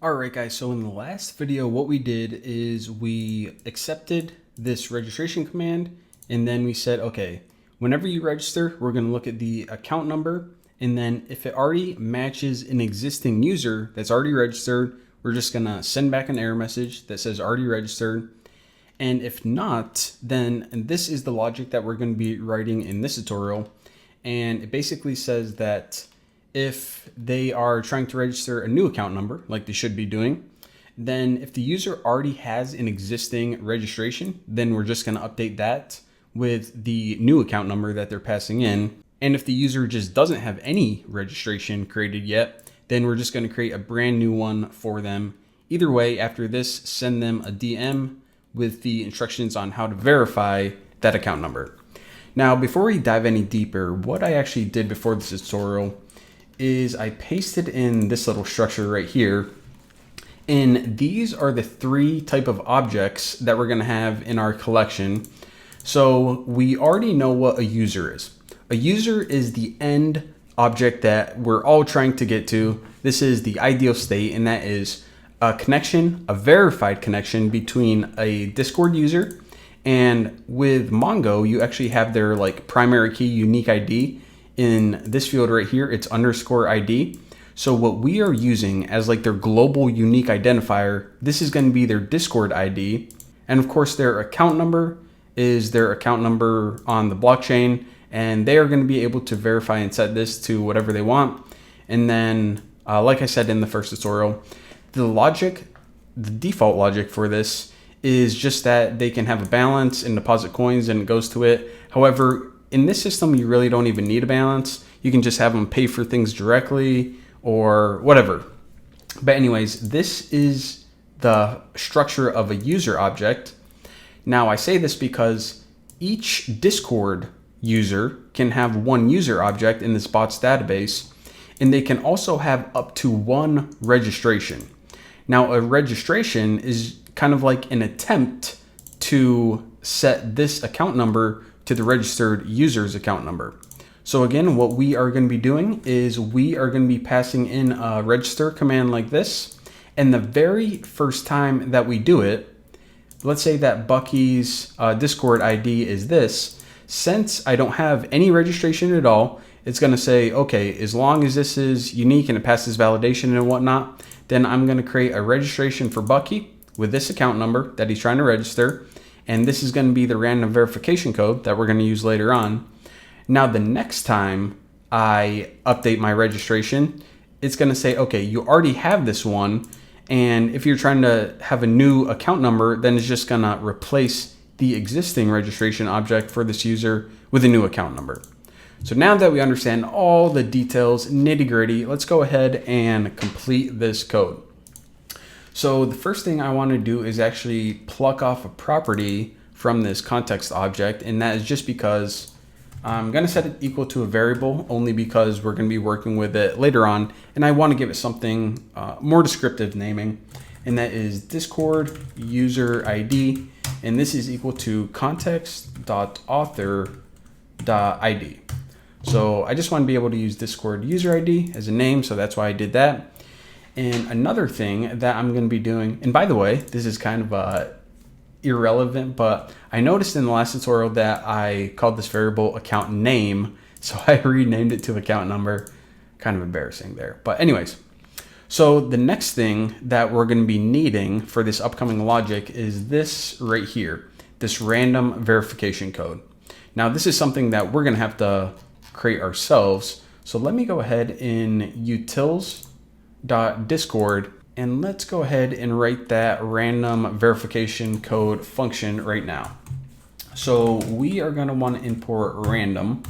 Alright guys, so in the last video what we did is we accepted this registration command and then we said, okay, whenever you register, we're going to look at the account number, and then if it already matches an existing user that's already registered, we're just going to send back an error message that says already registered. And if not, then this is the logic that we're going to be writing in this tutorial. And it basically says that if they are trying to register a new account number, like they should be doing, then if the user already has an existing registration, then we're just going to update that with the new account number that they're passing in. And if the user just doesn't have any registration created yet, then we're just going to create a brand new one for them. Either way, after this, send them a DM with the instructions on how to verify that account number. Now, before we dive any deeper, what I actually did before this tutorial is I pasted in this little structure right here. And these are the three type of objects that we're going to have in our collection. So we already know what a user is. A user is the end object that we're all trying to get to. This is the ideal state, and that is a connection, a verified connection between a Discord user, and with Mongo, you actually have their primary key unique ID. In this field right here, it's _ID. So what we are using as their global unique identifier, this is going to be their Discord ID. And of course, their account number is their account number on the blockchain, and they are going to be able to verify and set this to whatever they want. And then, like I said in the first tutorial, the default logic for this is just that they can have a balance and deposit coins and it goes to it. However, in this system, you really don't even need a balance. You can just have them pay for things directly or whatever. But anyways, this is the structure of a user object. Now I say this because each Discord user can have one user object in this bot's database, and they can also have up to one registration. Now a registration is kind of like an attempt to set this account number to the registered user's account number. So again, what we are going to be doing is we are going to be passing in a register command like this. And the very first time that we do it, let's say that Bucky's Discord ID is this. Since I don't have any registration at all, it's going to say, okay, as long as this is unique and it passes validation and whatnot, then I'm going to create a registration for Bucky with this account number that he's trying to register. And this is going to be the random verification code that we're going to use later on. Now, the next time I update my registration, it's going to say, okay, you already have this one. And if you're trying to have a new account number, then it's just going to replace the existing registration object for this user with a new account number. So now that we understand all the details, nitty gritty, let's go ahead and complete this code. So the first thing I want to do is actually pluck off a property from this context object, and that is just because I'm going to set it equal to a variable only because we're going to be working with it later on, and I want to give it something more descriptive naming, and that is Discord user ID, and this is equal to context.author.id. So I just want to be able to use Discord user ID as a name, so that's why I did that. And another thing that I'm going to be doing, and by the way, this is kind of irrelevant, but I noticed in the last tutorial that I called this variable account name, so I renamed it to account number. Kind of embarrassing there. But anyways, so the next thing that we're going to be needing for this upcoming logic is this right here, this random verification code. Now this is something that we're going to have to create ourselves. So let me go ahead in utils.discord, and let's go ahead and write that random verification code function right now. So we are going to want to import random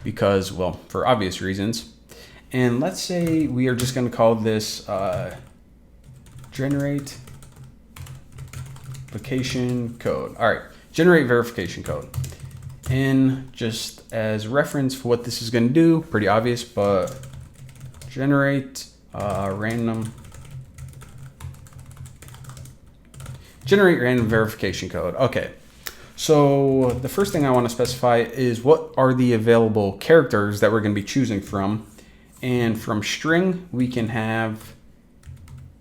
because, well, for obvious reasons. And let's say we are just going to call this generate verification code. All right, generate verification code. And just as reference for what this is going to do, pretty obvious, but generate random verification code. Okay, so the first thing I want to specify is what are the available characters that we're going to be choosing from. And from string, we can have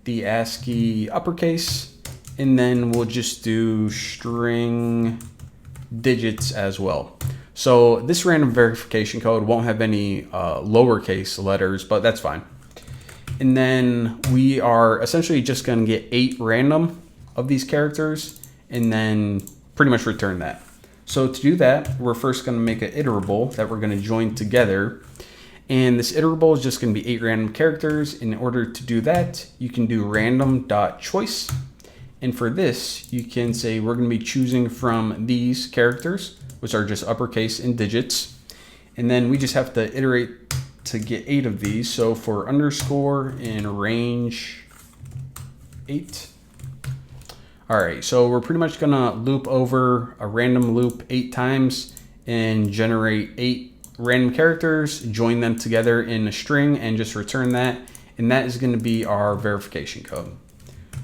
the ASCII uppercase, and then we'll just do string digits as well. So this random verification code won't have any lowercase letters, but that's fine. And then we are essentially just going to get 8 random of these characters and then pretty much return that. So to do that, we're first going to make an iterable that we're going to join together. And this iterable is just going to be 8 random characters. In order to do that, you can do random.choice. And for this, you can say we're going to be choosing from these characters, which are just uppercase and digits. And then we just have to iterate to get 8 of these. So for underscore in range 8. All right, so we're pretty much gonna loop over a random loop 8 times and generate 8 random characters, join them together in a string and just return that. And that is gonna be our verification code.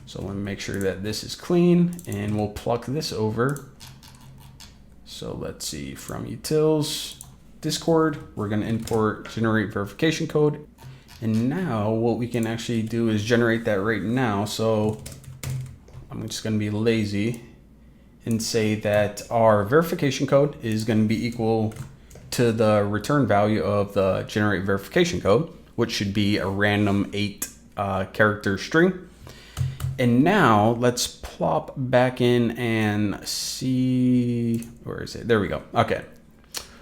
So let me make sure that this is clean and we'll pluck this over. So let's see, from utils, Discord, we're gonna import generate verification code. And now what we can actually do is generate that right now. So I'm just gonna be lazy and say that our verification code is gonna be equal to the return value of the generate verification code, which should be a random 8 character string. And now let's plop back in and see, where is it? There we go. Okay.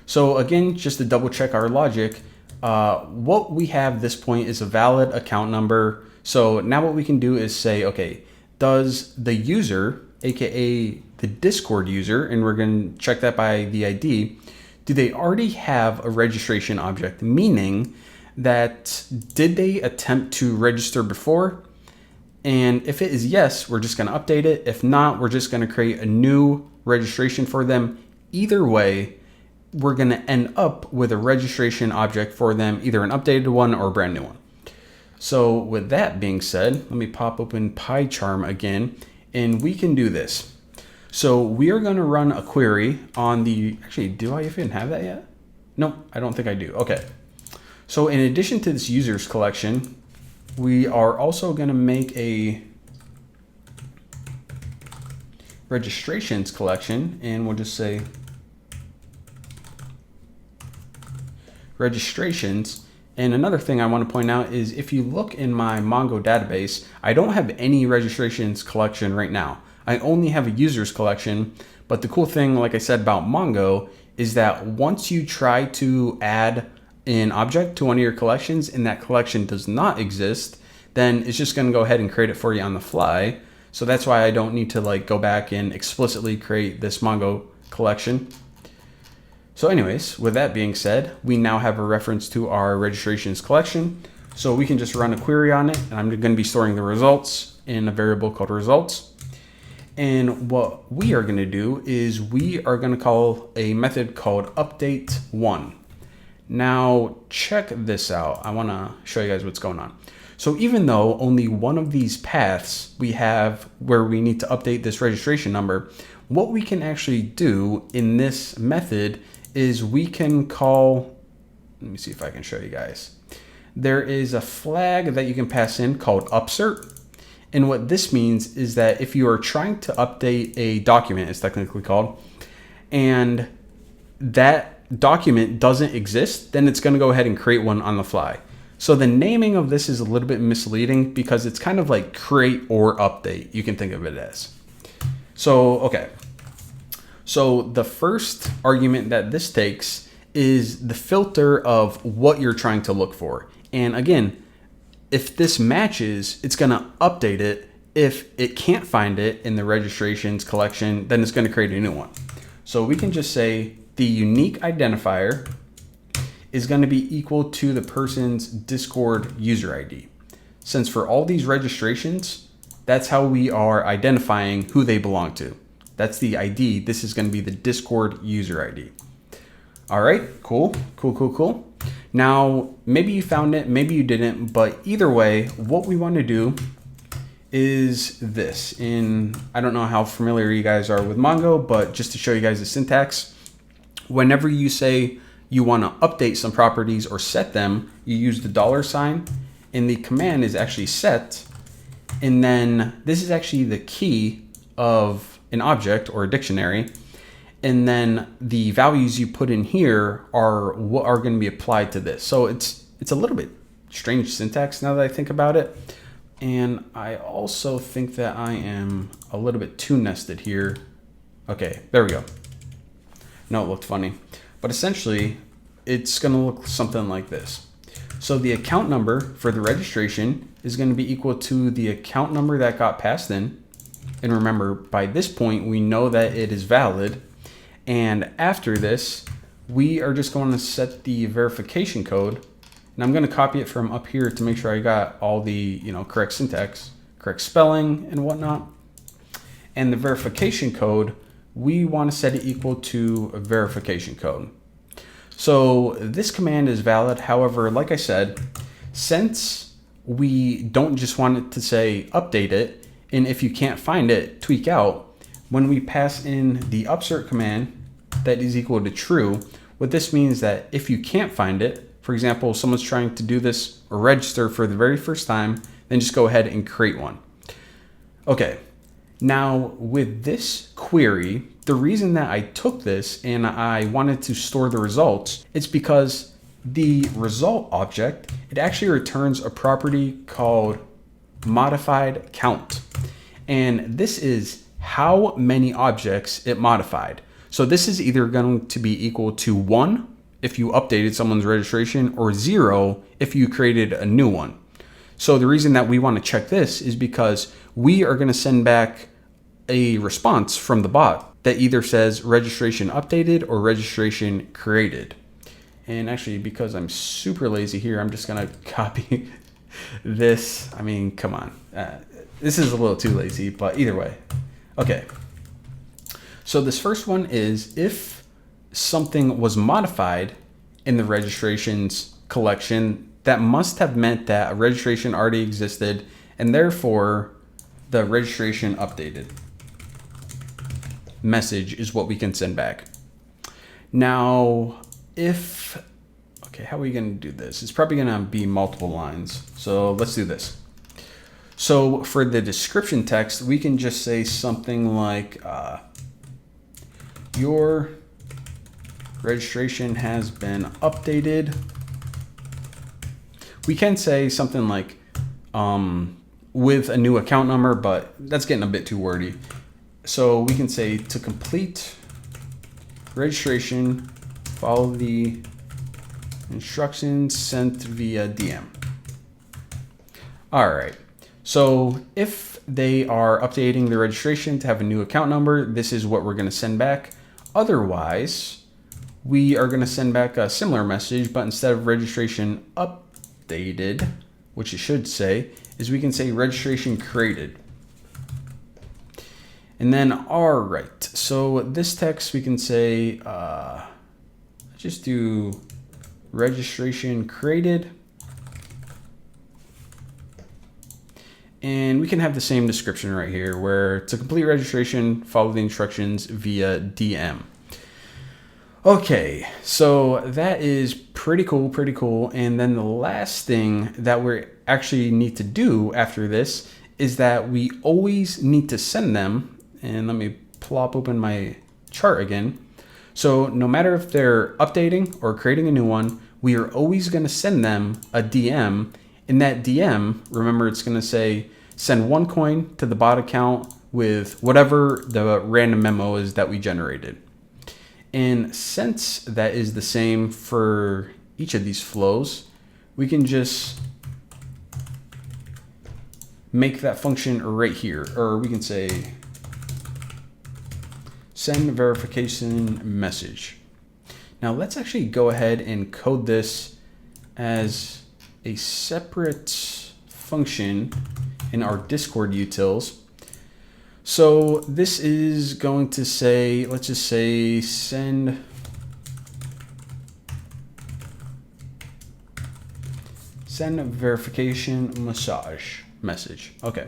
So again, just to double check our logic, what we have at this point is a valid account number. So now what we can do is say, okay, does the user, AKA the Discord user, and we're going to check that by the ID, do they already have a registration object? Meaning that did they attempt to register before? And if it is yes, we're just going to update it. If not, we're just going to create a new registration for them. Either way, we're going to end up with a registration object for them, either an updated one or a brand new one. So with that being said, let me pop open PyCharm again, and we can do this. So we are going to run a query on the, actually, do I even have that yet? No, I don't think I do. Okay. So in addition to this users collection, we are also going to make a registrations collection, and we'll just say registrations. And another thing I want to point out is if you look in my Mongo database, I don't have any registrations collection right now. I only have a users collection. But the cool thing, like I said about Mongo, is that once you try to add an object to one of your collections and that collection does not exist, then it's just going to go ahead and create it for you on the fly. So that's why I don't need to like go back and explicitly create this Mongo collection. So anyways, with that being said, we now have a reference to our registrations collection. So we can just run a query on it, and I'm going to be storing the results in a variable called results. And what we are going to do is we are going to call a method called update1. Now check this out. I want to show you guys what's going on. So even though only one of these paths we have where we need to update this registration number, what we can actually do in this method is we can call, let me see if I can show you guys. There is a flag that you can pass in called upsert. And what this means is that if you are trying to update a document, it's technically called, and that document doesn't exist, then it's going to go ahead and create one on the fly. So the naming of this is a little bit misleading because it's kind of like create or update. You can think of it as. So, okay. So the first argument that this takes is the filter of what you're trying to look for. And again, if this matches, it's going to update it. If it can't find it in the registrations collection, then it's going to create a new one. So we can just say the unique identifier is going to be equal to the person's Discord user ID. Since for all these registrations, that's how we are identifying who they belong to. That's the ID. This is going to be the Discord user ID. All right, cool. Now, maybe you found it, maybe you didn't, but either way, what we want to do is this. I don't know how familiar you guys are with Mongo, but just to show you guys the syntax, whenever you say you want to update some properties or set them, you use the $, and the command is actually set. And then this is actually the key of an object or a dictionary. And then the values you put in here are what are going to be applied to this. So it's a little bit strange syntax now that I think about it. And I also think that I am a little bit too nested here. Okay, there we go. No, it looked funny. But essentially, it's going to look something like this. So the account number for the registration is going to be equal to the account number that got passed in. And remember, by this point, we know that it is valid. And after this, we are just going to set the verification code. And I'm going to copy it from up here to make sure I got all the correct syntax, correct spelling and whatnot. And the verification code, we want to set it equal to a verification code. So this command is valid. However, like I said, since we don't just want it to say update it, and if you can't find it, tweak out, when we pass in the upsert command that is equal to true, what this means that if you can't find it, for example, someone's trying to do this or register for the very first time, then just go ahead and create one. Okay, now with this query, the reason that I took this and I wanted to store the results, it's because the result object, it actually returns a property called modified count. And this is how many objects it modified. So this is either going to be equal to 1 if you updated someone's registration, or 0 if you created a new one. So the reason that we want to check this is because we are going to send back a response from the bot that either says registration updated or registration created. And actually, because I'm super lazy here, I'm just going to copy this. I mean, come on. This is a little too lazy, but either way. Okay. So this first one is if something was modified in the registrations collection, that must have meant that a registration already existed, and therefore the registration updated message is what we can send back. Now, how are we going to do this? It's probably going to be multiple lines. So let's do this. So for the description text, we can just say something like, your registration has been updated. We can say something like, with a new account number, but that's getting a bit too wordy. So we can say to complete registration, follow the instructions sent via DM. All right. So if they are updating the registration to have a new account number, this is what we're going to send back. Otherwise, we are going to send back a similar message, but instead of registration updated, which it should say, is we can say registration created. And then, all right, so this text we can say, just do registration created. And we can have the same description right here where to complete registration, follow the instructions via DM. Okay, so that is pretty cool. And then the last thing that we actually need to do after this is that we always need to send them, and let me plop open my chart again. So no matter if they're updating or creating a new one, we are always going to send them a DM. In that DM, remember, it's going to say send 1 coin to the bot account with whatever the random memo is that we generated. And since that is the same for each of these flows, we can just make that function right here, or we can say send verification message. Now let's actually go ahead and code this as a separate function in our Discord utils. So this is going to say, let's just say send verification message. Okay.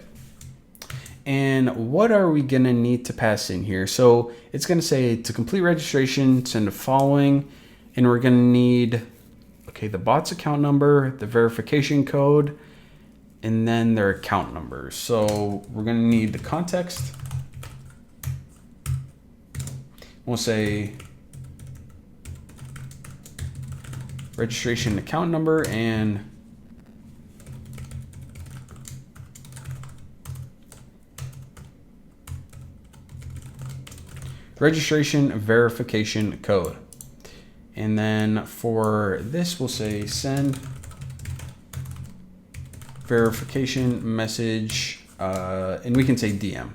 And what are we going to need to pass in here? So it's going to say to complete registration, send the following, and we're going to need, okay, the bot's account number, the verification code, and then their account number. So we're gonna need the context. We'll say registration account number and registration verification code. And then for this, we'll say send verification message, and we can say DM.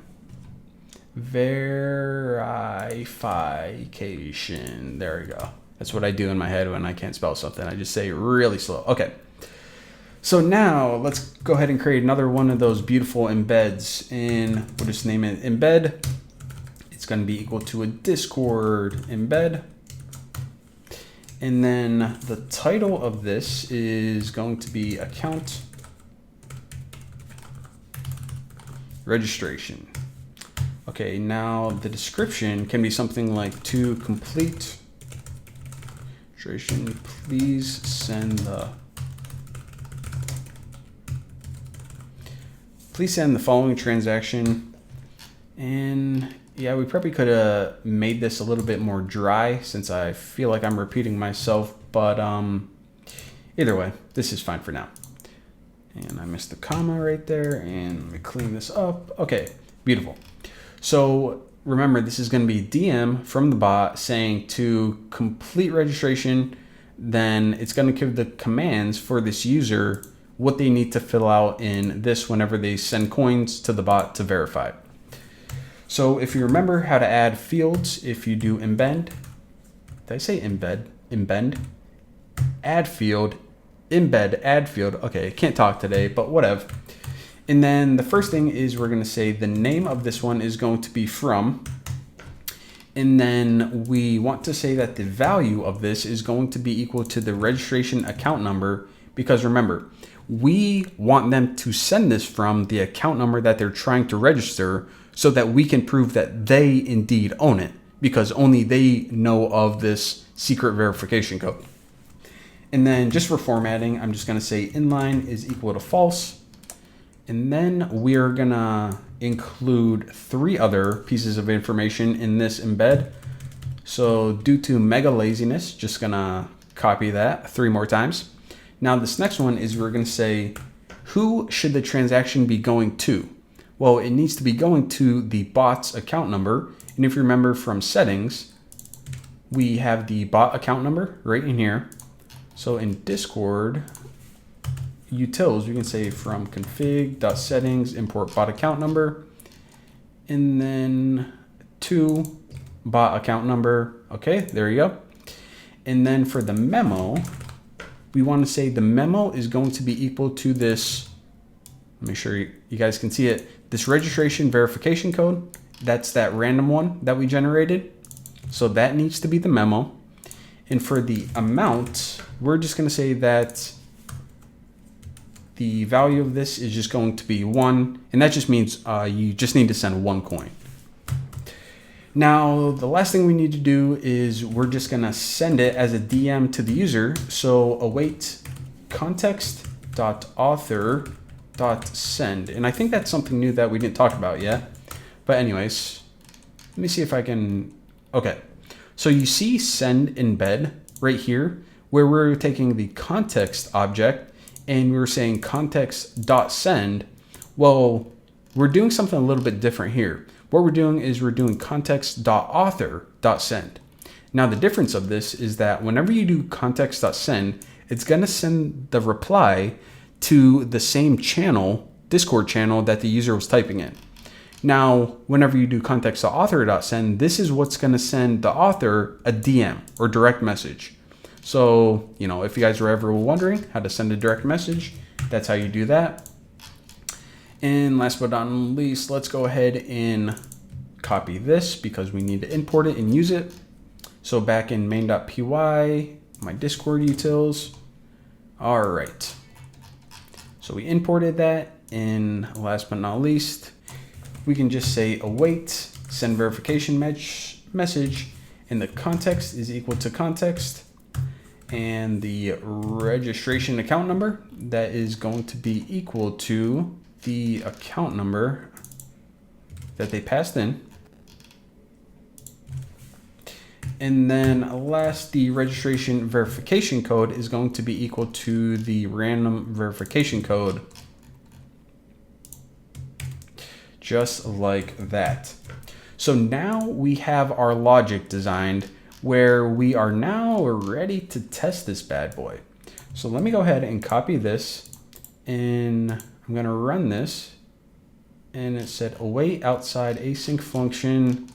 Verification. There we go. That's what I do in my head when I can't spell something. I just say it really slow. Okay. So now let's go ahead and create another one of those beautiful embeds, and we'll just name it embed. It's going to be equal to a Discord embed. And then the title of this is going to be account registration. Okay, now the description can be something like, to complete registration, please send the following transaction. And yeah, we probably could have made this a little bit more dry since I feel like I'm repeating myself, but either way, this is fine for now. And I missed the comma right there, and let me clean this up. Okay, beautiful. So remember, this is going to be DM from the bot saying to complete registration. Then it's going to give the commands for this user what they need to fill out in this whenever they send coins to the bot to verify. So if you remember how to add fields, if you do embed, did I say embed? Embed, add field, embed, add field. Okay, I can't talk today, but whatever. And then the first thing is we're going to say the name of this one is going to be from. And then we want to say that the value of this is going to be equal to the registration account number, because remember, we want them to send this from the account number that they're trying to register so that we can prove that they indeed own it, because only they know of this secret verification code. And then just for formatting, I'm just going to say inline is equal to false. And then we're gonna include 3 other pieces of information in this embed. So due to mega laziness, just gonna copy that 3 more times. Now this next one is we're gonna say, who should the transaction be going to? Well, it needs to be going to the bot's account number. And if you remember from settings, we have the bot account number right in here. So in Discord, utils, we can say from config.settings import bot account number, and then to bot account number. Okay, there you go. And then for the memo, we want to say the memo is going to be equal to this. Make sure you guys can see it. This registration verification code, that's that random one that we generated. So that needs to be the memo. And for the amount, we're just going to say that the value of this is just going to be 1, and that just means you just need to send 1 coin. Now, the last thing we need to do is we're just gonna send it as a DM to the user. So await context.author.send. And I think that's something new that we didn't talk about yet. But anyways, let me see if I can, okay. So you see send embed right here, where we're taking the context object and we were saying context.send. Well, we're doing something a little bit different here. What we're doing is we're doing context.author.send. Now the difference of this is that whenever you do context.send, it's gonna send the reply to the same channel, Discord channel that the user was typing in. Now, whenever you do context.author.send, this is what's gonna send the author a DM or direct message. So, you know, if you guys were ever wondering how to send a direct message, that's how you do that. And last but not least, let's go ahead and copy this because we need to import it and use it. So back in main.py, my Discord utils. All right. So we imported that, and last but not least, we can just say await send verification message, and the context is equal to context. and the registration account number that is going to be equal to the account number that they passed in. And then last, the registration verification code is going to be equal to the random verification code. Just like that. So now we have our logic designed where we are now ready to test this bad boy. So let me go ahead and copy this, and I'm gonna run this, and it said await outside async function.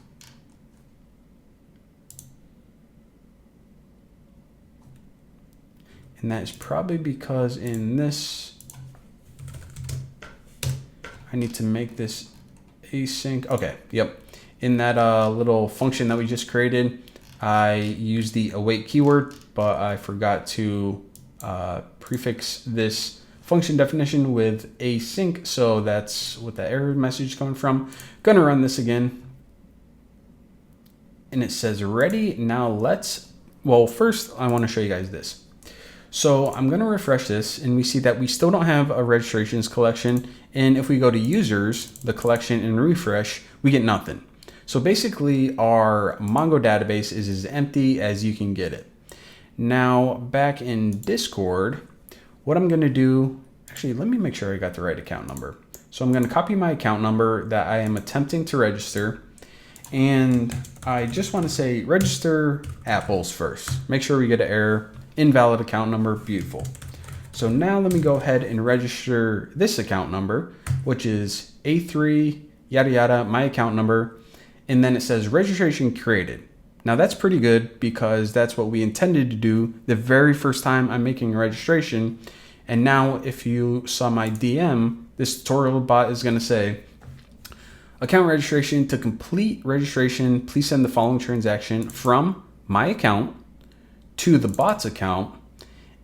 And that is probably because in this, I need to make this async. Okay, yep. In that little function that we just created, I used the await keyword, but I forgot to prefix this function definition with async. So that's what the error message is coming from. Gonna run this again. And it says ready. Now well, first I want to show you guys this. So I'm going to refresh this, and we see that we still don't have a registrations collection. And if we go to users, the collection, and refresh, we get nothing. So basically our Mongo database is as empty as you can get it. Now back in Discord, what I'm going to do, actually, let me make sure I got the right account number. So I'm going to copy my account number that I am attempting to register. And I just want to say register apples first. Make sure we get an error. Invalid account number, beautiful. So now let me go ahead and register this account number, which is A3, yada yada, my account number. And then it says registration created. Now that's pretty good because that's what we intended to do the very first time I'm making a registration. And now if you saw my DM, this tutorial bot is going to say, account registration, to complete registration, please send the following transaction from my account to the bot's account.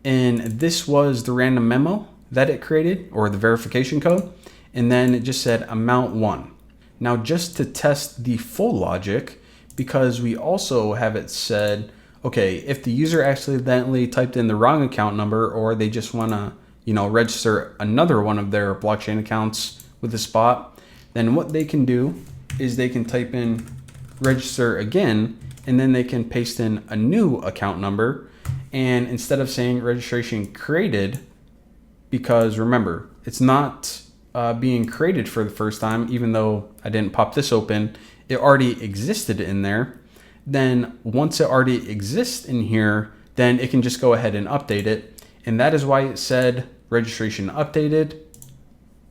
And this was the random memo that it created, or the verification code. And then it just said amount 1. Now just to test the full logic, because we also have it said, okay, if the user accidentally typed in the wrong account number, or they just want to, register another one of their blockchain accounts with this bot, then what they can do is they can type in register again, and then they can paste in a new account number. And instead of saying registration created, because remember, it's not being created for the first time, even though I didn't pop this open, it already existed in there. Then once it already exists in here, then it can just go ahead and update it. And that is why it said registration updated.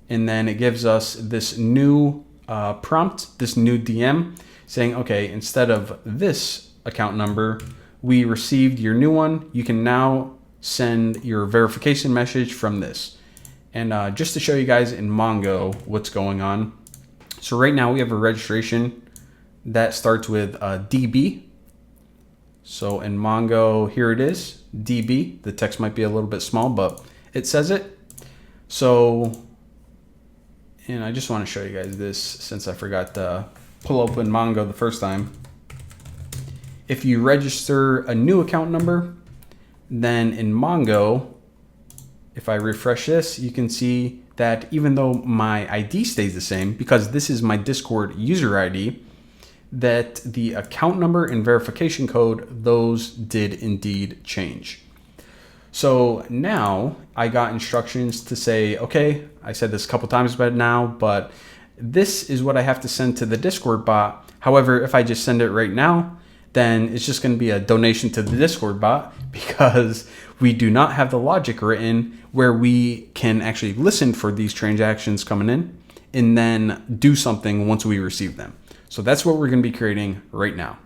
And then it gives us this new prompt, this new DM saying, okay, instead of this account number, we received your new one. You can now send your verification message from this. And just to show you guys in Mongo what's going on. So right now we have a registration that starts with DB. So in Mongo, here it is, DB. The text might be a little bit small, but it says it. So, and I just want to show you guys this since I forgot to pull open Mongo the first time. If you register a new account number, then in Mongo, if I refresh this, you can see that even though my ID stays the same, because this is my Discord user ID, that the account number and verification code, those did indeed change. So now I got instructions to say, okay, I said this a couple times by now, but this is what I have to send to the Discord bot. However, if I just send it right now, then it's just going to be a donation to the Discord bot, because we do not have the logic written where we can actually listen for these transactions coming in and then do something once we receive them. So that's what we're going to be creating right now.